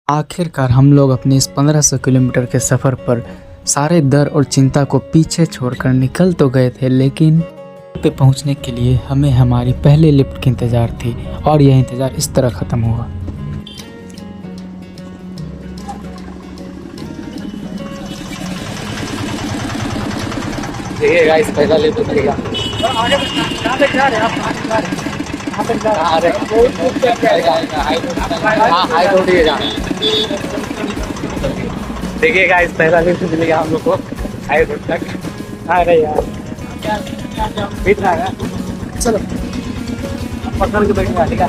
आखिरकार हम लोग अपने इस 1500 किलोमीटर के सफ़र पर सारे डर और चिंता को पीछे छोड़कर निकल तो गए थे, लेकिन पे पहुंचने के लिए हमें हमारी पहले लिफ्ट की इंतज़ार थी और यह इंतज़ार इस तरह ख़त्म हुआ। देखिए गाइस, पहला लिफ्ट मिलेगा। देखिए गाइस, पहला लिफ्ट मिलेगा हम लोग को हाई रोड तक। अरे यार बीत रहा है, चलो पकड़ के बैठेगा। ठीक है।